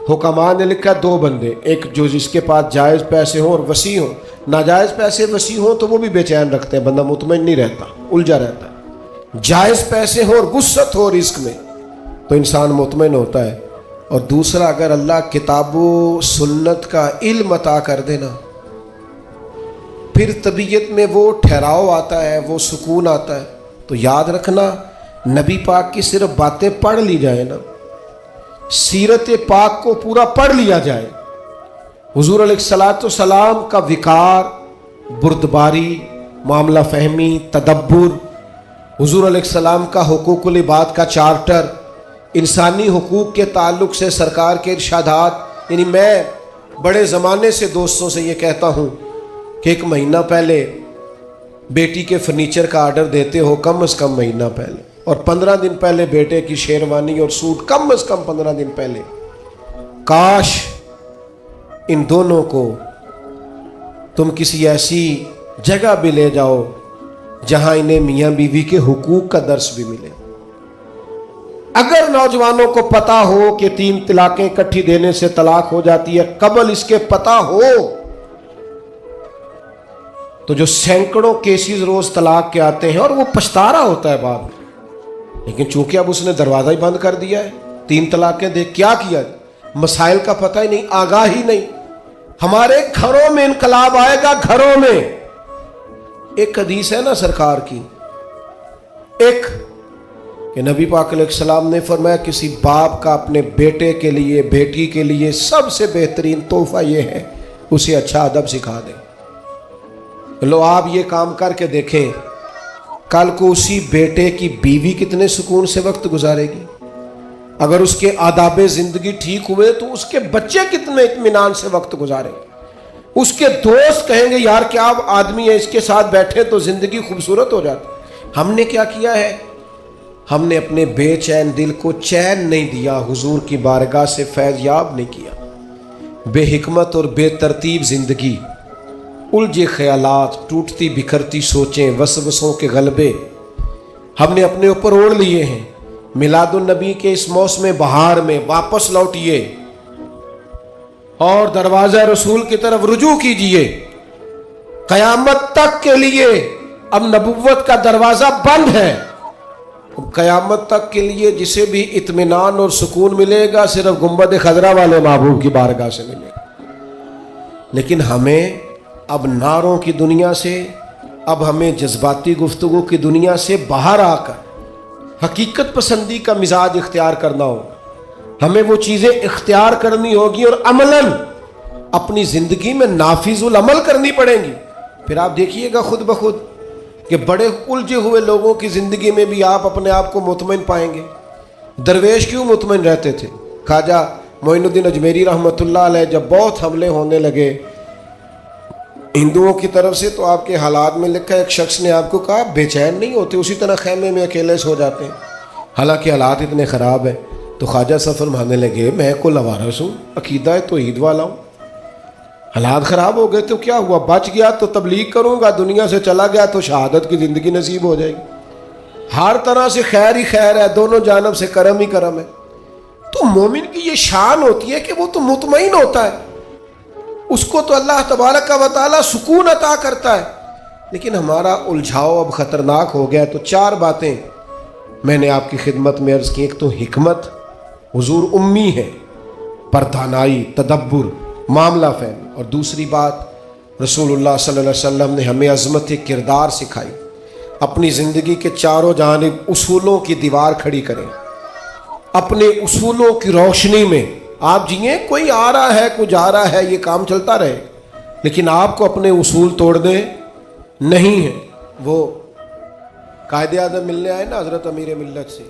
हुक्मा ने लिखा दो बंदे, एक जो जिसके पास जायज़ पैसे हों और वसी हों। नाजायज़ पैसे वसी हों तो वो भी बेचैन रखते हैं, बंदा मुतमईन नहीं रहता, उलझा रहता है। जायज़ पैसे हो और वुसअत हो रिस्क में तो इंसान मुतमईन होता है। और दूसरा, अगर अल्लाह किताबो सुन्नत का इल्म अता कर देना, फिर तबीयत में वो ठहराव आता है, वो सुकून आता है। तो याद रखना, नबी पाक की सिर्फ बातें पढ़ ली जाए ना, सीरत पाक को पूरा पढ़ लिया जाए, हुजूर अलैहिस्सलाम का विकार, बुर्दबारी, मामला फहमी, तदब्बुर, हुजूर अलैहिस्सलाम का हुकूकुल इबाद का चार्टर, इंसानी हुकूक के ताल्लुक से सरकार के इरशादात। यानी मैं बड़े ज़माने से दोस्तों से ये कहता हूँ कि एक महीना पहले बेटी के फर्नीचर का आर्डर देते हो, कम से कम महीना पहले, और 15 दिन पहले बेटे की शेरवानी और सूट, कम से कम 15 दिन पहले। काश इन दोनों को तुम किसी ऐसी जगह भी ले जाओ जहां इन्हें मियां बीवी के हुकूक का दर्स भी मिले। अगर नौजवानों को पता हो कि 3 तलाकें इकट्ठी देने से तलाक हो जाती है, कबल इसके पता हो तो जो सैकड़ों केसेस रोज तलाक के आते हैं और वो पछता रहा होता है बाप, लेकिन चूंकि अब उसने दरवाजा ही बंद कर दिया है, 3 तलाकें दे, क्या किया, मसाइल का पता ही नहीं, आगाह ही नहीं। हमारे घरों में इनकलाब आएगा, घरों में। एक हदीस है ना सरकार की, एक कि नबी पाक अलैहिस्सलाम ने फरमाया किसी बाप का अपने बेटे के लिए, बेटी के लिए सबसे बेहतरीन तोहफा ये है उसे अच्छा अदब सिखा दे। लो आप ये काम करके देखें, कल को उसी बेटे की बीवी कितने सुकून से वक्त गुजारेगी। अगर उसके आदाब जिंदगी ठीक हुए तो उसके बच्चे कितने इत्मीनान से वक्त गुजारेंगे। उसके दोस्त कहेंगे यार क्या आदमी है, इसके साथ बैठे तो जिंदगी खूबसूरत हो जाती। हमने क्या किया है, हमने अपने बेचैन दिल को चैन नहीं दिया, हुजूर की बारगाह से फैज़ याब नहीं किया। बेहिकमत और बेतरतीब जिंदगी, उलझे ख्यालात, टूटती बिखरती सोचें, वसवसों के गलबे हमने अपने ऊपर ओढ़ लिए हैं। मिलादुन नबी के इस मौसम बहार में वापस लौटिए और दरवाज़ा रसूल की तरफ रुजू कीजिए। क़यामत तक के लिए अब नबुव्वत का दरवाज़ा बंद है। क़यामत तक के लिए जिसे भी इत्मीनान और सुकून मिलेगा सिर्फ गुंबद खजरा वाले महबूब की बारगाह से मिलेगा। लेकिन हमें अब नारों की दुनिया से, अब हमें जज्बाती गुफ्तगू की दुनिया से बाहर आकर हकीकत पसंदी का मिजाज इख्तियार करना होगा। हमें वो चीज़ें इख्तियार करनी होगी और अमलन अपनी ज़िंदगी में नाफिजुल अमल करनी पड़ेंगी। फिर आप देखिएगा खुद ब खुद कि बड़े उलझे हुए लोगों की ज़िंदगी में भी आप अपने आप को मुतमईन पाएंगे। दरवेश क्यों मुतमईन रहते थे? ख्वाजा मोइनुद्दीन अजमेरी रहमतुल्लाह अलैह जब बहुत हमले होने लगे हिंदुओं की तरफ से, तो आपके हालात में लिखा है एक शख्स ने आपको कहा बेचैन नहीं होते, उसी तरह खैमे में अकेले सो जाते हैं, हालांकि हालात इतने ख़राब हैं। तो ख्वाजा साहब फरमाने लगे मैं को लवारस हूँ, अकीदा तो ईद वाला हूँ, हालात ख़राब हो गए तो क्या हुआ, बच गया तो तबलीग करूँगा, दुनिया से चला गया तो शहादत की ज़िंदगी नसीब हो जाएगी। हर तरह से खैर ही खैर है, दोनों जानब से करम ही करम है। तो मोमिन की ये शान होती है कि वो तो मुतमईन होता है, उसको तो अल्लाह तबारक व तआला सुकून अता करता है। लेकिन हमारा उलझाव अब ख़तरनाक हो गया। तो 4 बातें मैंने आपकी खिदमत में अर्ज़ की। एक तो हिकमत, हुजूर उम्मी है, परदानाई, तदब्बुर, मामला फहमी। और दूसरी बात, रसूलुल्लाह सल्लल्लाहु अलैहि वसल्लम ने हमें अज़मत किरदार सिखाई। अपनी ज़िंदगी के चारों जानिब उसूलों की दीवार खड़ी करें, अपने उसूलों की रोशनी में आप जिए। कोई आ रहा है, कोई जा रहा है, ये काम चलता रहे, लेकिन आपको अपने उसूल तोड़ने नहीं है। वो कायदे आज़म मिलने आए ना हज़रत अमीर मिल्लत से,